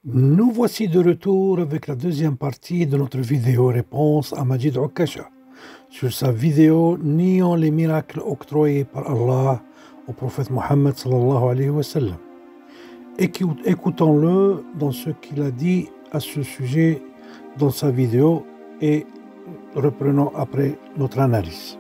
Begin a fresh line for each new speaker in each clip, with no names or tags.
Nous voici de retour avec la deuxième partie de notre vidéo-réponse à Majid Okasha sur sa vidéo niant les miracles octroyés par Allah au prophète Mohammed sallallahu alayhi wa sallam. Écoutons-le dans ce qu'il a dit à ce sujet dans sa vidéo et reprenons après notre analyse.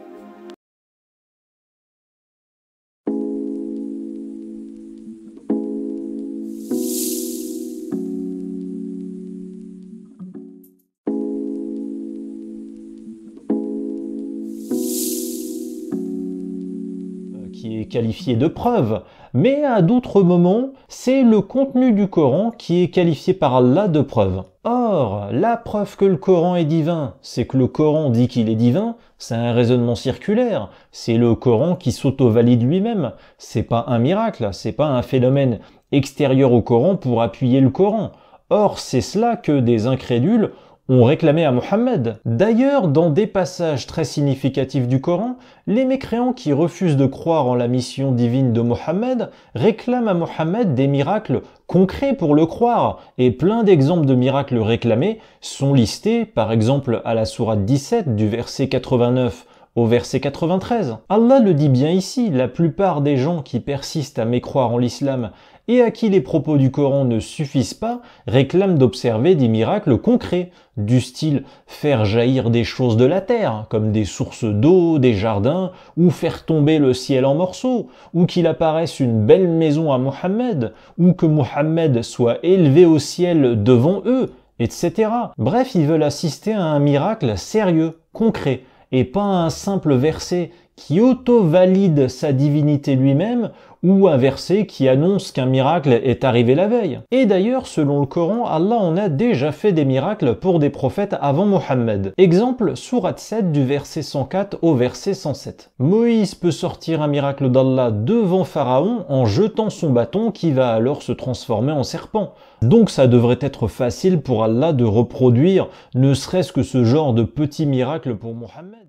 Qui est qualifié de preuve, mais à d'autres moments, c'est le contenu du Coran qui est qualifié par Allah de preuve. Or, la preuve que le Coran est divin, c'est que le Coran dit qu'il est divin, c'est un raisonnement circulaire, c'est le Coran qui s'auto-valide lui-même, c'est pas un miracle, c'est pas un phénomène extérieur au Coran pour appuyer le Coran. Or, c'est cela que des incrédules ont réclamé à Mohammed. D'ailleurs, dans des passages très significatifs du Coran, les mécréants qui refusent de croire en la mission divine de Mohammed réclament à Mohammed des miracles concrets pour le croire, et plein d'exemples de miracles réclamés sont listés, par exemple à la sourate 17 du verset 89 au verset 93. Allah le dit bien ici, la plupart des gens qui persistent à mécroire en l'islam et à qui les propos du Coran ne suffisent pas réclament d'observer des miracles concrets, du style faire jaillir des choses de la terre, comme des sources d'eau, des jardins, ou faire tomber le ciel en morceaux, ou qu'il apparaisse une belle maison à Mohammed, ou que Mohammed soit élevé au ciel devant eux, etc. Bref, ils veulent assister à un miracle sérieux, concret, et pas un simple verset qui auto-valide sa divinité lui-même ou un verset qui annonce qu'un miracle est arrivé la veille. Et d'ailleurs, selon le Coran, Allah en a déjà fait des miracles pour des prophètes avant Mohammed. Exemple, sourate 7 du verset 104 au verset 107. Moïse peut sortir un miracle d'Allah devant Pharaon en jetant son bâton qui va alors se transformer en serpent. Donc ça devrait être facile pour Allah de reproduire ne serait-ce que ce genre de petits miracles pour Mohammed.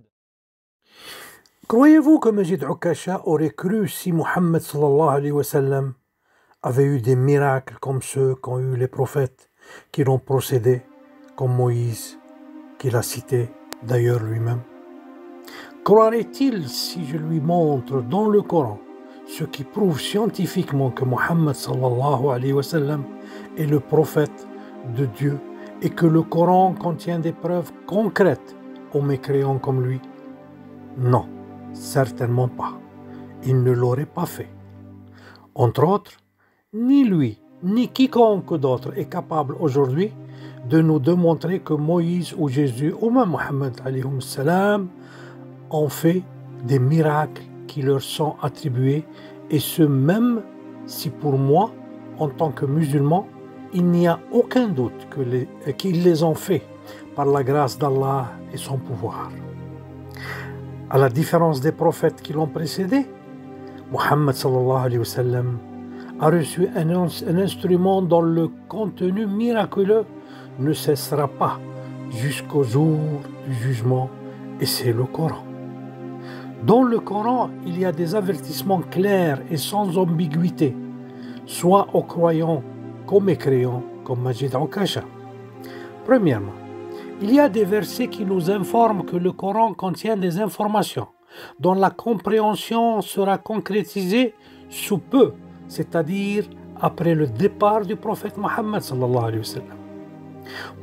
Croyez-vous que Majid Okasha aurait cru si Mohammed sallallahu alayhi wa sallam avait eu des miracles comme ceux qu'ont eu les prophètes qui l'ont procédé, comme Moïse, qu'il a cité d'ailleurs lui-même? Croirait-il si je lui montre dans le Coran ce qui prouve scientifiquement que Mohammed sallallahu alayhi wa sallam est le prophète de Dieu et que le Coran contient des preuves concrètes aux mécréants comme lui? Non. Certainement pas. Il ne l'aurait pas fait. Entre autres, ni lui, ni quiconque d'autre est capable aujourd'hui de nous démontrer que Moïse ou Jésus ou même Mohammed alayhi salam ont fait des miracles qui leur sont attribués, et ce même si pour moi, en tant que musulman, il n'y a aucun doute qu'ils les ont faits par la grâce d'Allah et son pouvoir. À la différence des prophètes qui l'ont précédé, Mohammed sallallahu alayhi wa sallam a reçu un instrument dont le contenu miraculeux ne cessera pas jusqu'au jour du jugement, et c'est le Coran. Dans le Coran, il y a des avertissements clairs et sans ambiguïté, soit aux croyants qu'aux mécréants, comme Majid Okasha. Premièrement, il y a des versets qui nous informent que le Coran contient des informations dont la compréhension sera concrétisée sous peu, c'est-à-dire après le départ du prophète Mohammed sallallahu alayhi wa sallam.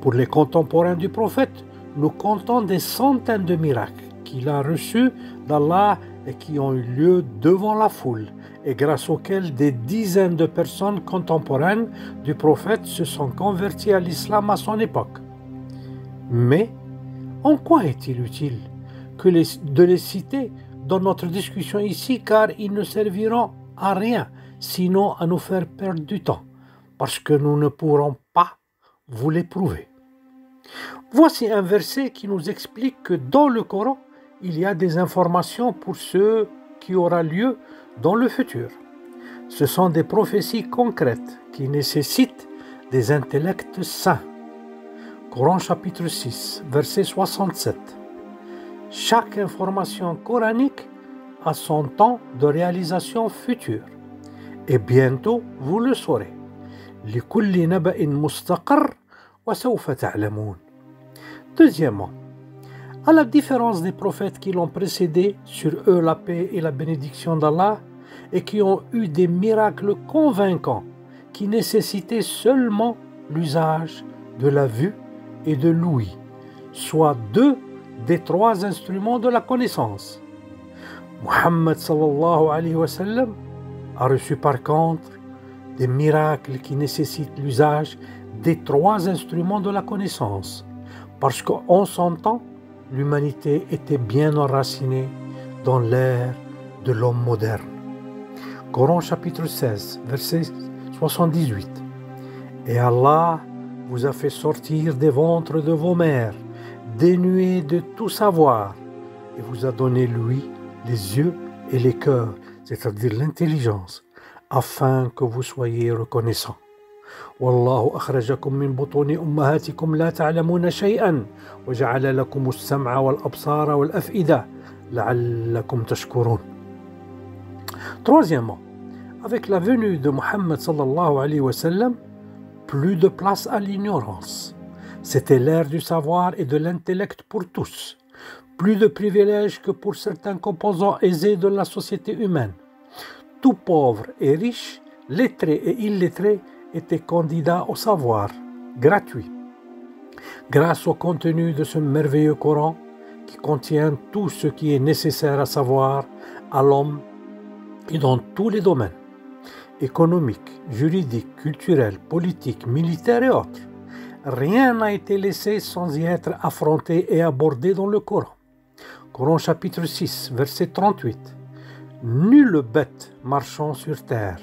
Pour les contemporains du prophète, nous comptons des centaines de miracles qu'il a reçus d'Allah et qui ont eu lieu devant la foule, et grâce auxquels des dizaines de personnes contemporaines du prophète se sont converties à l'islam à son époque. Mais en quoi est-il utile de les citer dans notre discussion ici, car ils ne serviront à rien, sinon à nous faire perdre du temps, parce que nous ne pourrons pas vous les prouver. Voici un verset qui nous explique que dans le Coran, il y a des informations pour ce qui aura lieu dans le futur. Ce sont des prophéties concrètes qui nécessitent des intellects sains. Coran chapitre 6, verset 67. Chaque information coranique a son temps de réalisation future. Et bientôt, vous le saurez. لكل نبأ مستقر وسوف تعلمون. Deuxièmement, à la différence des prophètes qui l'ont précédé, sur eux la paix et la bénédiction d'Allah, et qui ont eu des miracles convaincants qui nécessitaient seulement l'usage de la vue et de l'ouïe, soit 2 des 3 instruments de la connaissance. Muhammad sallallahu alayhi wa sallam a reçu par contre des miracles qui nécessitent l'usage des 3 instruments de la connaissance, parce qu'en son temps, l'humanité était bien enracinée dans l'ère de l'homme moderne. Coran chapitre 16, verset 78. Et Allah vous a fait sortir des ventres de vos mères, dénués de tout savoir, et vous a donné lui les yeux et les cœurs, c'est-à-dire l'intelligence, afin que vous soyez reconnaissants. والله أخرجكم من بطون أمهاتكم لا تعلمون شيئا وجعل لكم السمع والأبصار والأفئدة لعلكم تشكرون. Troisièmement, avec la venue de Muhammad sallallahu alayhi wa sallam, plus de place à l'ignorance. C'était l'ère du savoir et de l'intellect pour tous. Plus de privilèges que pour certains composants aisés de la société humaine. Tout pauvre et riche, lettré et illettré étaient candidats au savoir, gratuit. Grâce au contenu de ce merveilleux Coran qui contient tout ce qui est nécessaire à savoir à l'homme et dans tous les domaines, économiques, juridiques, culturels, politiques, militaires et autres. Rien n'a été laissé sans y être affronté et abordé dans le Coran. Coran chapitre 6, verset 38. Nulle bête marchant sur terre,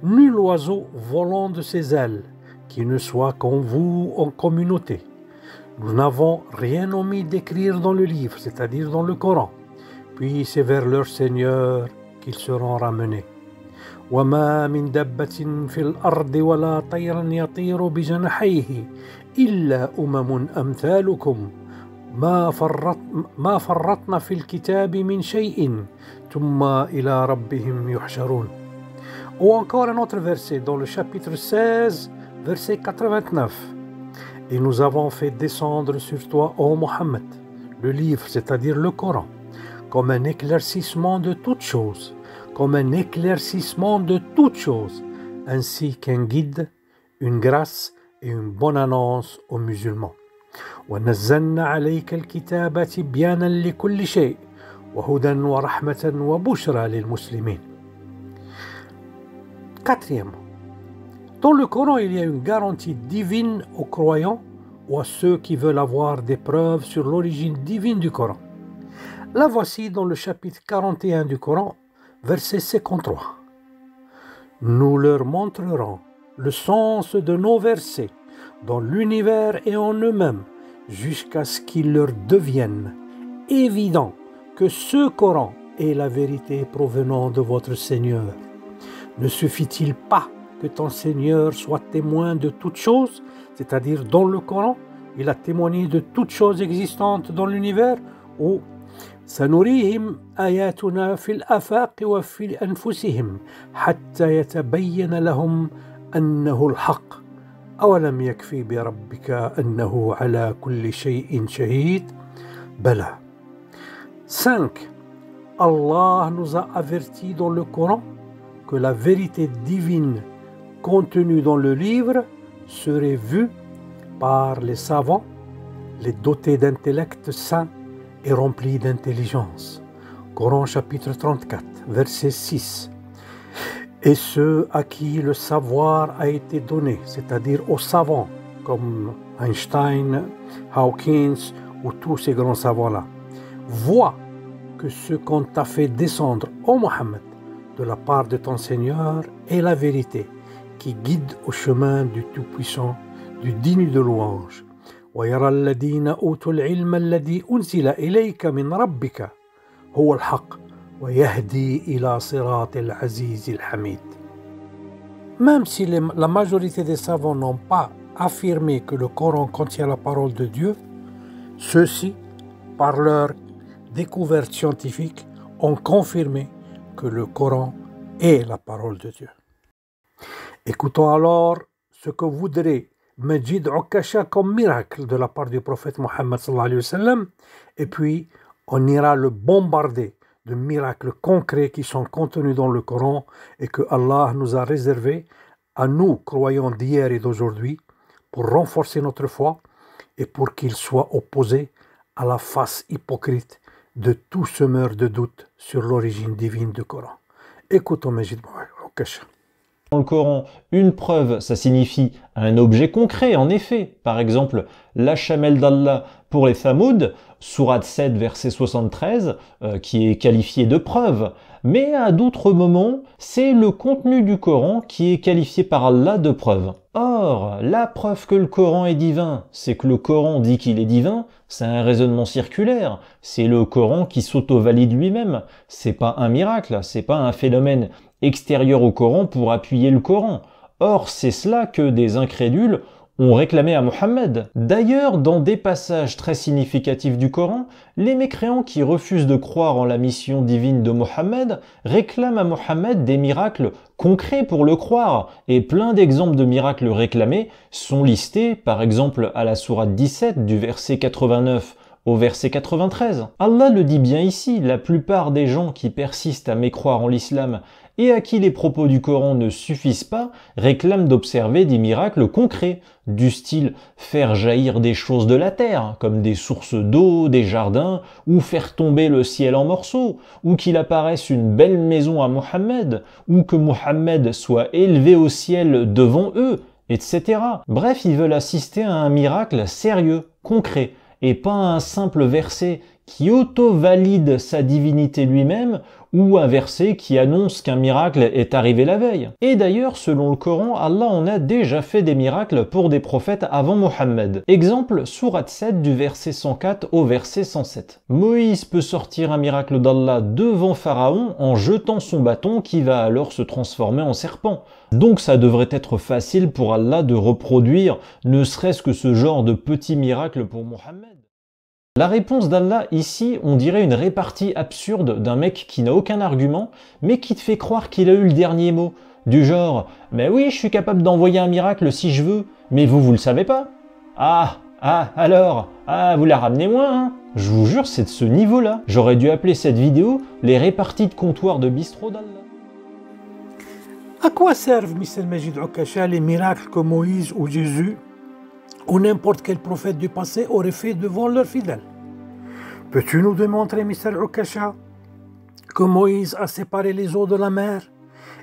nul oiseau volant de ses ailes, qui ne soit qu'en vous en communauté. Nous n'avons rien omis d'écrire dans le livre, c'est-à-dire dans le Coran. Puis c'est vers leur Seigneur qu'ils seront ramenés. وما من دابة في الأرض ولا طير يطير بجناحيه إلا أمثالكم ما فرطنا في الكتاب من شيء ثم إلى ربهم يحشرون. Ou encore un autre verset dans le chapitre 16, verset 89. Et nous avons fait descendre sur toi, ô Mohammed, le livre, c'est-à-dire le Coran, comme un éclaircissement de toutes choses, ainsi qu'un guide, une grâce et une bonne annonce aux musulmans. وَنَزَّلْنَا عَلَيْكَ الْكِتَابَ تِبْيَانًا لِكُلِّ شَيْءٍ وَهُدًى وَرَحْمَةً وَبُشْرَى لِلْمُسْلِمِينَ. Quatrièmement, dans le Coran, il y a une garantie divine aux croyants ou à ceux qui veulent avoir des preuves sur l'origine divine du Coran. La voici dans le chapitre 41 du Coran, verset 53. Nous leur montrerons le sens de nos versets dans l'univers et en eux-mêmes jusqu'à ce qu'il leur devienne évident que ce Coran est la vérité provenant de votre Seigneur. Ne suffit-il pas que ton Seigneur soit témoin de toutes choses, c'est-à-dire dans le Coran, il a témoigné de toutes choses existantes dans l'univers, ou سنريهم آياتنا في الآفاق وفي أنفسهم حتى يتبين لهم أنه الحق أولم يكفي بربك أنه على كل شيء شهيد بلى. 5. Allah nous a avertis dans le Coran que la vérité divine contenue dans le livre serait vue par les savants, les dotés d'intellect sain et remplis d'intelligence. Coran chapitre 34, verset 6. Et ceux à qui le savoir a été donné, c'est-à-dire aux savants comme Einstein, Hawkins ou tous ces grands savants-là, voient que ce qu'on t'a fait descendre, ô Mohammed, de la part de ton Seigneur est la vérité qui guide au chemin du Tout-Puissant, du digne de louange. وَيَرَى الَّذِينَ أُوتُوا الْعِلْمَ الَّذِي أُنزِلَ إِلَيْكَ مِنْ رَبِّكَ هُوَ الْحَقُّ وَيَهْدِي إِلَى صِرَاطِ الْعَزِيزِ الْحَمِيدِ. Même si la majorité des savants n'ont pas affirmé que le Coran contient la parole de Dieu, ceux-ci, par leur découverte scientifique, ont confirmé que le Coran est la parole de Dieu. Écoutons alors ce que voudrait Majid Okasha comme miracle de la part du prophète Mohammed sallallahu alayhi wa sallam, et puis on ira le bombarder de miracles concrets qui sont contenus dans le Coran et que Allah nous a réservés à nous, croyants d'hier et d'aujourd'hui, pour renforcer notre foi et pour qu'il soit opposé à la face hypocrite de tout semeur de doute sur l'origine divine du Coran. Écoutons Majid Okasha.
Dans le Coran, une preuve, ça signifie un objet concret, en effet. Par exemple, la chamelle d'Allah pour les Thamoud, sourate 7, verset 73, qui est qualifié de preuve. Mais à d'autres moments, c'est le contenu du Coran qui est qualifié par Allah de preuve. Or, la preuve que le Coran est divin, c'est que le Coran dit qu'il est divin, c'est un raisonnement circulaire. C'est le Coran qui s'auto-valide lui-même. C'est pas un miracle, c'est pas un phénomène extérieur au Coran pour appuyer le Coran. Or, c'est cela que des incrédules ont réclamé à Mohammed. D'ailleurs, dans des passages très significatifs du Coran, les mécréants qui refusent de croire en la mission divine de Mohammed réclament à Mohammed des miracles concrets pour le croire, et plein d'exemples de miracles réclamés sont listés, par exemple à la sourate 17 du verset 89 au verset 93. Allah le dit bien ici, la plupart des gens qui persistent à mécroire en l'islam et à qui les propos du Coran ne suffisent pas, réclament d'observer des miracles concrets, du style faire jaillir des choses de la terre, comme des sources d'eau, des jardins, ou faire tomber le ciel en morceaux, ou qu'il apparaisse une belle maison à Mohammed, ou que Mohammed soit élevé au ciel devant eux, etc. Bref, ils veulent assister à un miracle sérieux, concret, et pas un simple verset qui auto-valide sa divinité lui-même ou un verset qui annonce qu'un miracle est arrivé la veille. Et d'ailleurs, selon le Coran, Allah en a déjà fait des miracles pour des prophètes avant Mohammed. Exemple, sourate 7 du verset 104 au verset 107. Moïse peut sortir un miracle d'Allah devant Pharaon en jetant son bâton qui va alors se transformer en serpent. Donc ça devrait être facile pour Allah de reproduire ne serait-ce que ce genre de petit miracle pour Mohammed. La réponse d'Allah ici, on dirait une répartie absurde d'un mec qui n'a aucun argument, mais qui te fait croire qu'il a eu le dernier mot. Du genre, mais oui, je suis capable d'envoyer un miracle si je veux, mais vous le savez pas. Alors, vous la ramenez moins, hein. Je vous jure, c'est de ce niveau-là. J'aurais dû appeler cette vidéo les réparties de comptoir de bistrot d'Allah.
À quoi servent, Mr. Majid Okasha, les miracles que Moïse ou Jésus ou n'importe quel prophète du passé aurait fait devant leurs fidèles? Peux-tu nous démontrer, Mr. Okasha, que Moïse a séparé les eaux de la mer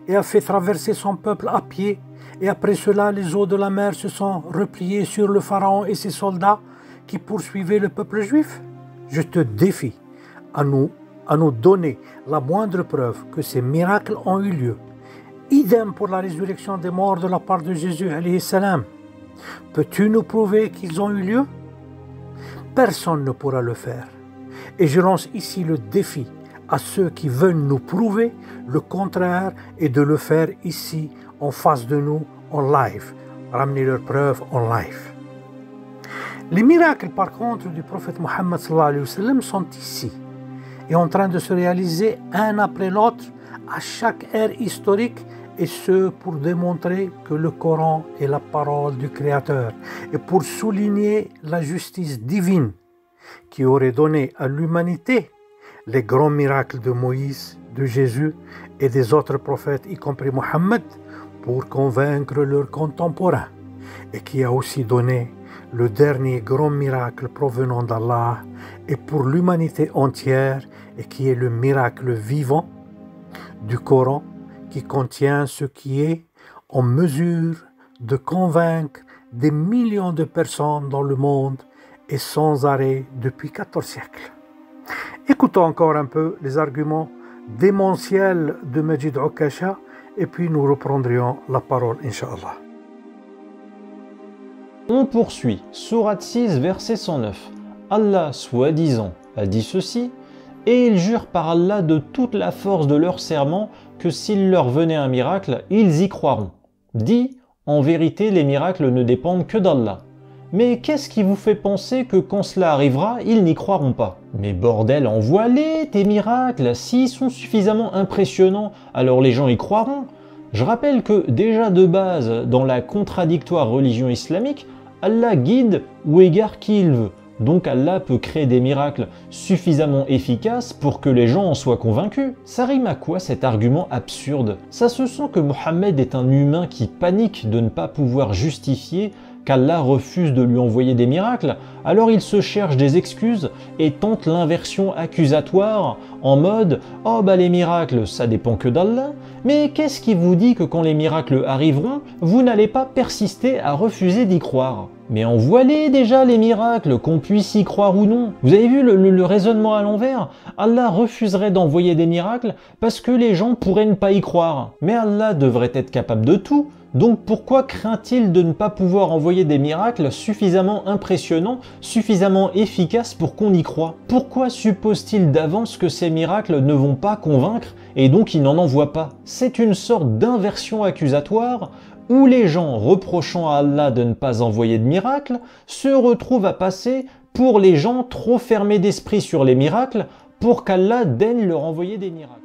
et a fait traverser son peuple à pied, et après cela les eaux de la mer se sont repliées sur le pharaon et ses soldats qui poursuivaient le peuple juif? Je te défie à nous donner la moindre preuve que ces miracles ont eu lieu. Idem pour la résurrection des morts de la part de Jésus alayhi salam. Peux-tu nous prouver qu'ils ont eu lieu? Personne ne pourra le faire. Et je lance ici le défi à ceux qui veulent nous prouver le contraire et de le faire ici, en face de nous, en live. Ramener leurs preuves en live. Les miracles, par contre, du prophète Mohammed sallallahu alayhi wa sallam sont ici et en train de se réaliser un après l'autre à chaque ère historique, et ce pour démontrer que le Coran est la parole du Créateur et pour souligner la justice divine qui aurait donné à l'humanité les grands miracles de Moïse, de Jésus et des autres prophètes, y compris Mohammed, pour convaincre leurs contemporains, et qui a aussi donné le dernier grand miracle provenant d'Allah et pour l'humanité entière, et qui est le miracle vivant du Coran, qui contient ce qui est en mesure de convaincre des millions de personnes dans le monde et sans arrêt depuis 14 siècles. Écoutons encore un peu les arguments démentiels de Majid Okasha et puis nous reprendrions la parole, Inch'Allah.
On poursuit, sourate 6, verset 109. Allah, soi-disant, a dit ceci, et ils jurent par Allah de toute la force de leur serment que s'il leur venait un miracle, ils y croiront. Dit, en vérité, les miracles ne dépendent que d'Allah. Mais qu'est-ce qui vous fait penser que quand cela arrivera, ils n'y croiront pas? Mais bordel, envoie-les, tes miracles, s'ils sont suffisamment impressionnants, alors les gens y croiront. Je rappelle que déjà de base, dans la contradictoire religion islamique, Allah guide ou égare qui il veut. Donc Allah peut créer des miracles suffisamment efficaces pour que les gens en soient convaincus. Ça rime à quoi cet argument absurde? Ça se sent que Mohammed est un humain qui panique de ne pas pouvoir justifier qu'Allah refuse de lui envoyer des miracles, alors il se cherche des excuses et tente l'inversion accusatoire en mode « Oh bah les miracles, ça dépend que d'Allah, mais qu'est-ce qui vous dit que quand les miracles arriveront, vous n'allez pas persister à refuser d'y croire ?» Mais envoie-les déjà les miracles, qu'on puisse y croire ou non. Vous avez vu le raisonnement à l'envers? Allah refuserait d'envoyer des miracles parce que les gens pourraient ne pas y croire. Mais Allah devrait être capable de tout. Donc pourquoi craint-il de ne pas pouvoir envoyer des miracles suffisamment impressionnants, suffisamment efficaces pour qu'on y croie? Pourquoi suppose-t-il d'avance que ces miracles ne vont pas convaincre et donc il n'en envoie pas? C'est une sorte d'inversion accusatoire où les gens reprochant à Allah de ne pas envoyer de miracles se retrouvent à passer pour les gens trop fermés d'esprit sur les miracles pour qu'Allah daigne leur envoyer des miracles.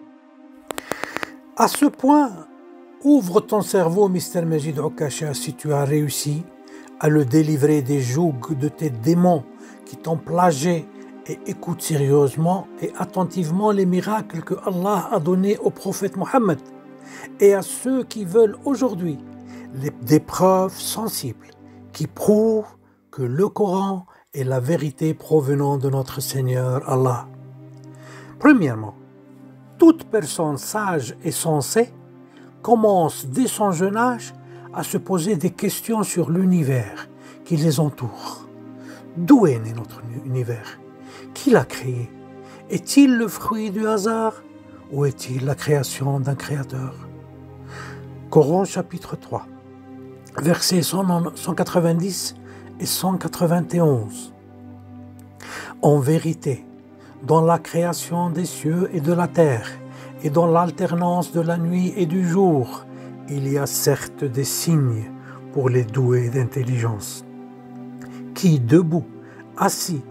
À ce point, ouvre ton cerveau, Mr. Majid Okasha, si tu as réussi à le délivrer des jougs de tes démons qui t'ont plagé, et écoute sérieusement et attentivement les miracles que Allah a donnés au prophète Mohammed et à ceux qui veulent aujourd'hui des preuves sensibles qui prouvent que le Coran est la vérité provenant de notre Seigneur Allah. Premièrement, toute personne sage et sensée commence dès son jeune âge à se poser des questions sur l'univers qui les entoure. D'où est né notre univers? Qui l'a créé? Est-il le fruit du hasard ou est-il la création d'un créateur? Coran chapitre 3, versets 190 et 191. En vérité, dans la création des cieux et de la terre, et dans l'alternance de la nuit et du jour, il y a certes des signes pour les doués d'intelligence, qui, debout, assis,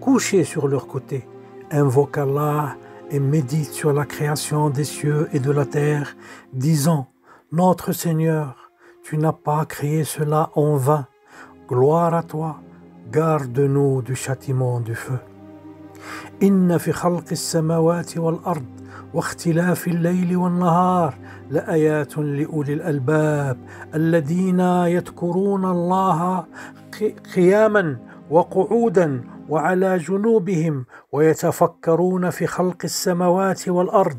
couchés sur leur côté, invoquent Allah et méditent sur la création des cieux et de la terre, disant « Notre Seigneur, tu n'as pas créé cela en vain. Gloire à toi, garde-nous du châtiment du feu. » إن في خلق السماوات والأرض واختلاف الليل والنهار لآيات لأولي الألباب الذين يذكرون الله قياما وقعودا وعلى جنوبهم ويتفكرون في خلق السماوات والأرض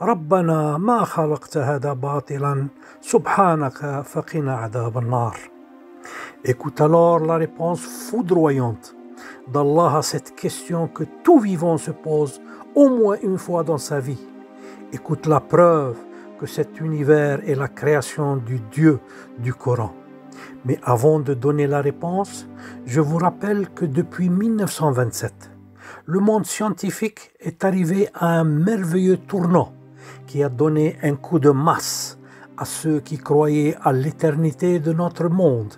ربنا ما خلقت هذا باطلا سبحانك فقنا عذاب النار. Écoute alors la réponse foudroyante d'Allah à cette question que tout vivant se pose au moins une fois dans sa vie. Écoute la preuve que cet univers est la création du Dieu du Coran. Mais avant de donner la réponse, je vous rappelle que depuis 1927, le monde scientifique est arrivé à un merveilleux tournant qui a donné un coup de masse à ceux qui croyaient à l'éternité de notre monde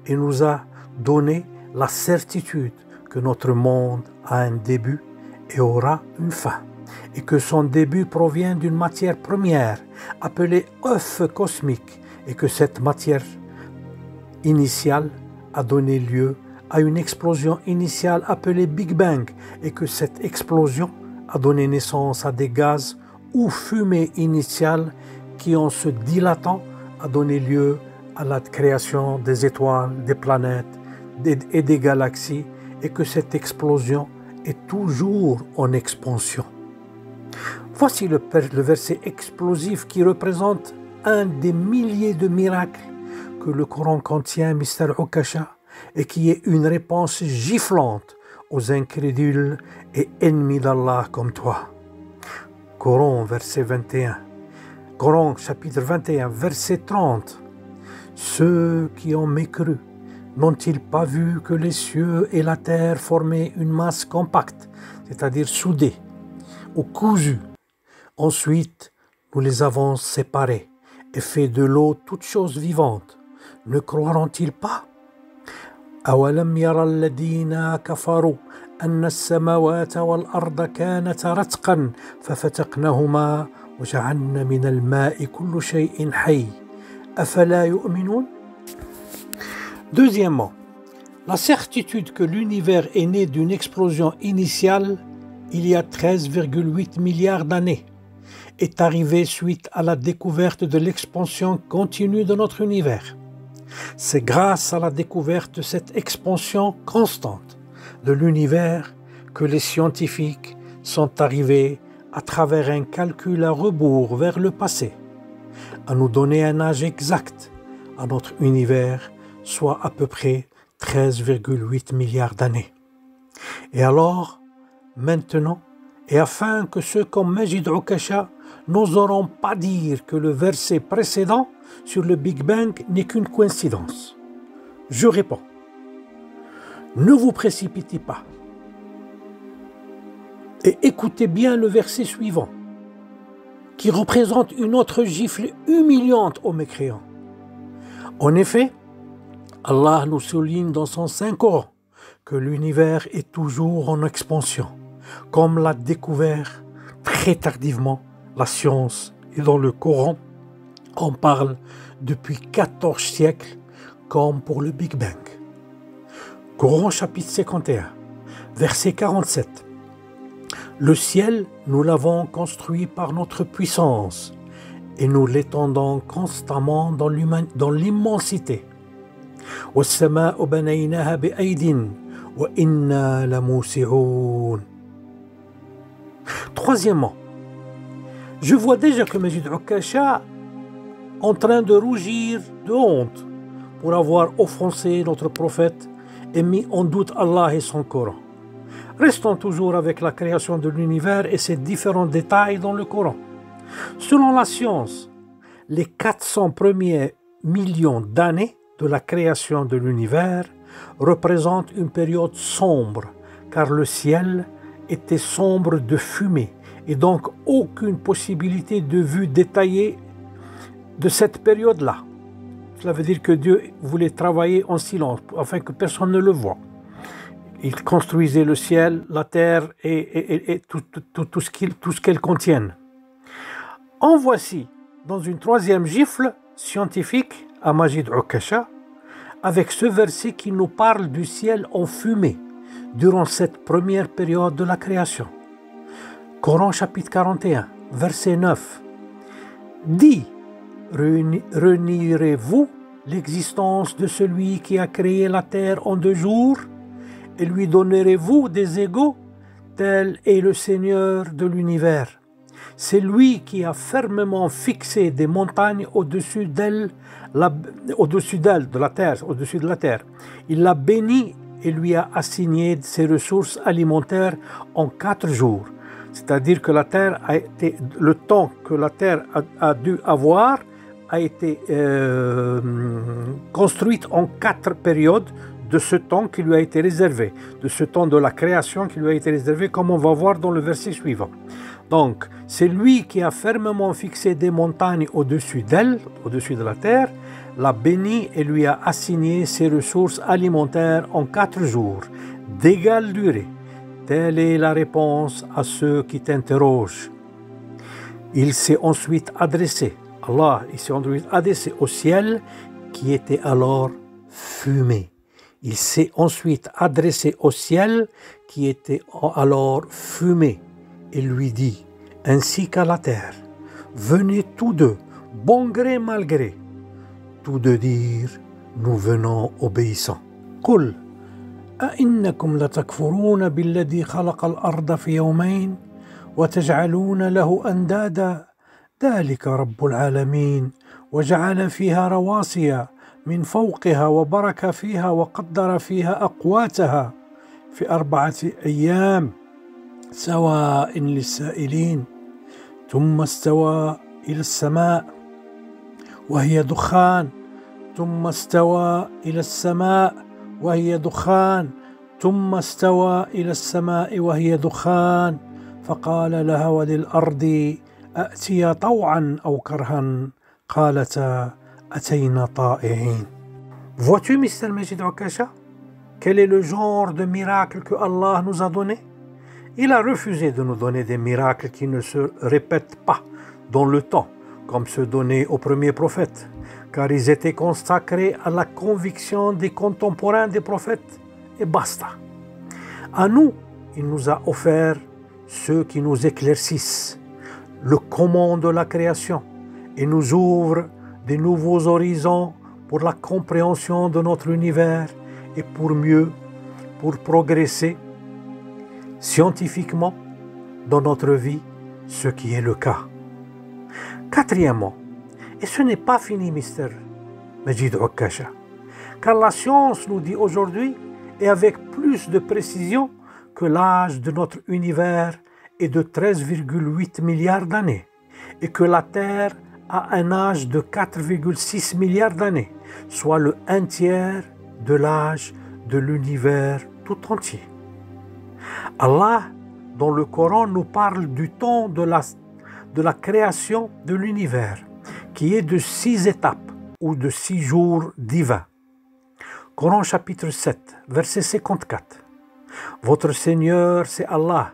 et nous a donné la certitude que notre monde a un début et aura une fin, et que son début provient d'une matière première appelée œuf cosmique, et que cette matière initiale a donné lieu à une explosion initiale appelée Big Bang, et que cette explosion a donné naissance à des gaz ou fumée initiale qui, en se dilatant, a donné lieu à la création des étoiles, des planètes et des galaxies, et que cette explosion est toujours en expansion. Voici le verset explosif qui représente un des milliers de miracles que le Coran contient, Mr. Okasha, et qui est une réponse giflante aux incrédules et ennemis d'Allah comme toi. Coran, verset 21. Coran, chapitre 21, verset 30. Ceux qui ont mécru n'ont-ils pas vu que les cieux et la terre formaient une masse compacte, c'est-à-dire soudée, ou cousue? Ensuite, nous les avons séparés et fait de l'eau toute chose vivante. Ne croiront-ils pas? أولم يرى الذين كفروا أن السماوات والأرض كانتا رتقا ففتقناهما وجعلنا من الماء كل شيء حي أفلا يؤمنون. Deuxièmement, la certitude que l'univers est né d'une explosion initiale il y a 13,8 milliards d'années est arrivée suite à la découverte de l'expansion continue de notre univers. C'est grâce à la découverte de cette expansion constante de l'univers que les scientifiques sont arrivés à travers un calcul à rebours vers le passé, à nous donner un âge exact à notre univers, soit à peu près 13,8 milliards d'années. Et alors, maintenant, et afin que ceux comme Majid Ukasha n'oseront pas dire que le verset précédent sur le Big Bang n'est qu'une coïncidence, je réponds, ne vous précipitez pas et écoutez bien le verset suivant, qui représente une autre gifle humiliante aux mécréants. En effet, Allah nous souligne dans son Saint-Coran que l'univers est toujours en expansion, comme l'a découvert très tardivement la science. Et dans le Coran, on parle depuis 14 siècles, comme pour le Big Bang. Coran chapitre 51, verset 47. Le ciel, nous l'avons construit par notre puissance et nous l'étendons constamment dans l'immensité. وَالسَّمَاءَ بَنَيْنَاهَا بِأَيْدٍ وَإِنَّا لَمُوسِعُونَ. Troisièmement, je vois déjà que Majid Ukasha en train de rougir de honte pour avoir offensé notre prophète et mis en doute Allah et son Coran. Restons toujours avec la création de l'univers et ses différents détails dans le Coran. Selon la science, les 400 premiers millions d'années de la création de l'univers représentent une période sombre, car le ciel était sombre de fumée et donc aucune possibilité de vue détaillée de cette période-là. Cela veut dire que Dieu voulait travailler en silence afin que personne ne le voie. Il construisait le ciel, la terre et tout ce qu'elles contiennent. En voici dans une troisième gifle scientifique à Majid Ukasha, avec ce verset qui nous parle du ciel en fumée durant cette première période de la création. Coran chapitre 41, verset 9. Dit, renierez-vous l'existence de celui qui a créé la terre en 2 jours et lui donnerez-vous des égaux? Tel est le Seigneur de l'univers. C'est lui qui a fermement fixé des montagnes au-dessus d'elle, de la terre. Il l'a béni et lui a assigné ses ressources alimentaires en 4 jours. C'est-à-dire que la terre a été, le temps que la terre a dû avoir a été construite en 4 périodes de ce temps qui lui a été réservé, de ce temps de la création qui lui a été réservé, comme on va voir dans le verset suivant. Donc, c'est lui qui a fermement fixé des montagnes au-dessus d'elle, au-dessus de la terre, l'a béni et lui a assigné ses ressources alimentaires en 4 jours, d'égale durée. Telle est la réponse à ceux qui t'interrogent. Il s'est ensuite adressé, Allah, il s'est ensuite adressé au ciel qui était alors fumé. Il s'est ensuite adressé au ciel qui était alors fumé et lui dit, ainsi qu'à la terre, venez tous deux, bon gré mal gré, tous deux dire, nous venons obéissants. قل أئنكم لتكفرون بالذي خلق الأرض في يومين وتجعلون له أندادا ذلك رب العالمين وجعل فيها رواسي من فوقها وبرك فيها وقدر فيها أقواتها في 4 أيام سواء للسائلين ثم استوى إلى السماء وهي دخان ثم استوى إلى السماء وهي دخان ثم استوى إلى السماء وهي دخان فقال لها وللأرض أأتيا طوعا أو كرها قالتا أتينا طائعين. Vois-tu, Mr. Majid Ukasha, quel est le genre de miracle que Allah nous a donné? Il a refusé de nous donner des miracles qui ne se répètent pas dans le temps, comme ceux donnés aux premiers prophètes, car ils étaient consacrés à la conviction des contemporains des prophètes, et basta. À nous, il nous a offert ceux qui nous éclaircissent, le comment de la création, et nous ouvrent de nouveaux horizons pour la compréhension de notre univers et pour progresser scientifiquement dans notre vie, ce qui est le cas. Quatrièmement, et ce n'est pas fini, Mr. Majid Okasha, car la science nous dit aujourd'hui, et avec plus de précision, que l'âge de notre univers est de 13,8 milliards d'années et que la Terre a un âge de 4,6 milliards d'années, soit le 1/3 de l'âge de l'univers tout entier. Allah, dans le Coran, nous parle du temps de la création de l'univers, qui est de 6 étapes ou de 6 jours divins. Coran chapitre 7, verset 54. Votre Seigneur, c'est Allah,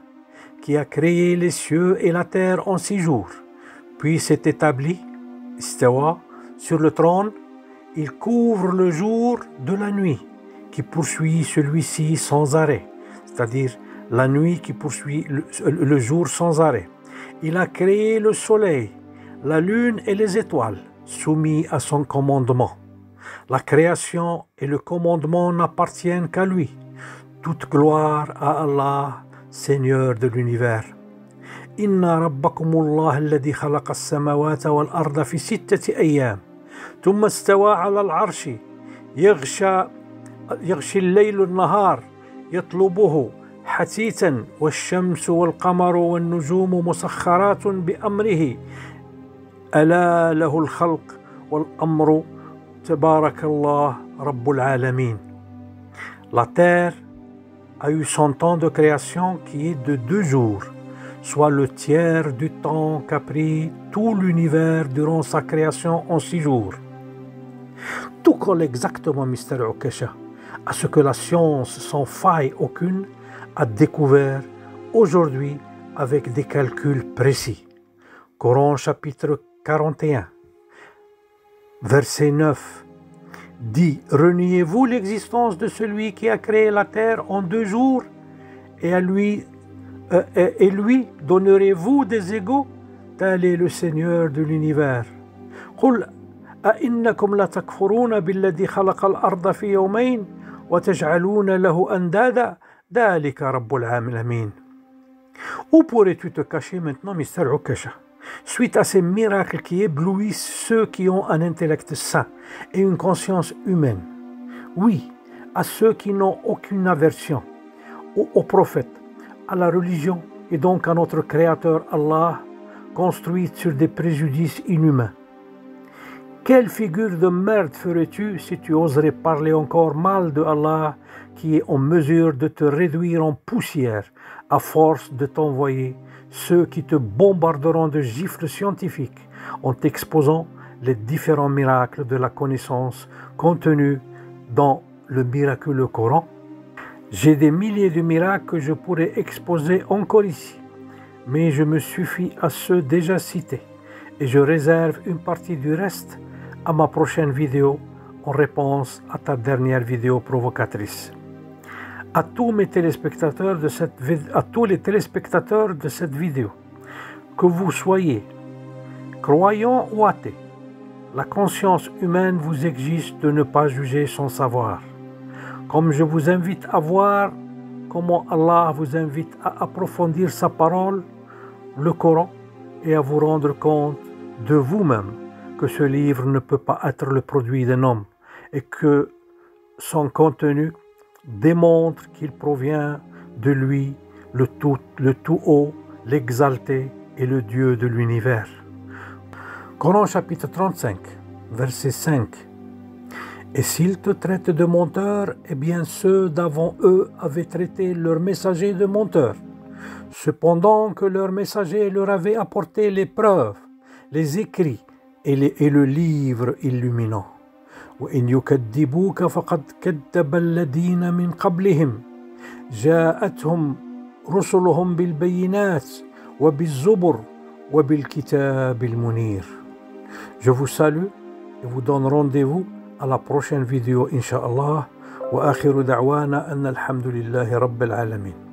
qui a créé les cieux et la terre en 6 jours, puis s'est établi, istawa, sur le trône. Il couvre le jour de la nuit, qui poursuit celui-ci sans arrêt, c'est-à-dire la nuit qui poursuit le jour sans arrêt. Il a créé le soleil, la lune et les étoiles, soumis à son commandement. La création et le commandement n'appartiennent qu'à lui. Toute gloire à Allah, Seigneur de l'univers. Inna rabbakumullah alladhi khalaqa as-samawati wal arda fi 6 ayyam. ثم استوى على العرش يغشي الليل النهار يطلبه حثيثا والشمس والقمر والنجوم مسخرات بأمره ألا له الخلق والأمر تبارك الله رب العالمين. La terre a eu son temps de création qui est de 2 jours, soit le tiers du temps qu'a pris tout l'univers durant sa création en 6 jours. Tout colle exactement, Mr. Okasha, à ce que la science sans faille aucune a découvert aujourd'hui avec des calculs précis. Coran chapitre 41, verset 9, dit « Reniez-vous l'existence de celui qui a créé la terre en 2 jours et lui donnerez-vous des égaux? Tel est le Seigneur de l'univers. » قل أئنكم لتكفرون بالذي خلق الأرض في يومين وتجعلون له أندادا ذلك رب العالمين. Où pourrais-tu te cacher maintenant, Mr. Okasha, suite à ces miracles qui éblouissent ceux qui ont un intellect sain et une conscience humaine? Oui, à ceux qui n'ont aucune aversion aux prophètes, à la religion et donc à notre Créateur Allah, construite sur des préjudices inhumains. Quelle figure de merde ferais-tu si tu oserais parler encore mal de Allah qui est en mesure de te réduire en poussière à force de t'envoyer ceux qui te bombarderont de gifles scientifiques en t'exposant les différents miracles de la connaissance contenus dans le miraculeux Coran? J'ai des milliers de miracles que je pourrais exposer encore ici, mais je me suffis à ceux déjà cités et je réserve une partie du reste à ma prochaine vidéo en réponse à ta dernière vidéo provocatrice. À tous les téléspectateurs de cette vidéo, que vous soyez croyants ou athées, la conscience humaine vous exige de ne pas juger sans savoir. Comme je vous invite à voir comment Allah vous invite à approfondir sa parole, le Coran, et à vous rendre compte de vous-même que ce livre ne peut pas être le produit d'un homme et que son contenu démontre qu'il provient de lui, le tout haut, l'exalté et le Dieu de l'univers. Coran chapitre 35, verset 5. Et s'ils te traitent de menteur, eh bien ceux d'avant eux avaient traité leurs messagers de menteurs, cependant que leurs messagers leur avaient apporté les preuves, les écrits et le livre illuminant. وإن يكذبوك فقد كذب الذين من قبلهم جاءتهم رسلهم بالبينات وبالزبر وبالكتاب المنير. Je vous salue et vous donne rendez-vous à la prochaine vidéo إن شاء الله. وآخر دعوانا أن الحمد لله رب العالمين.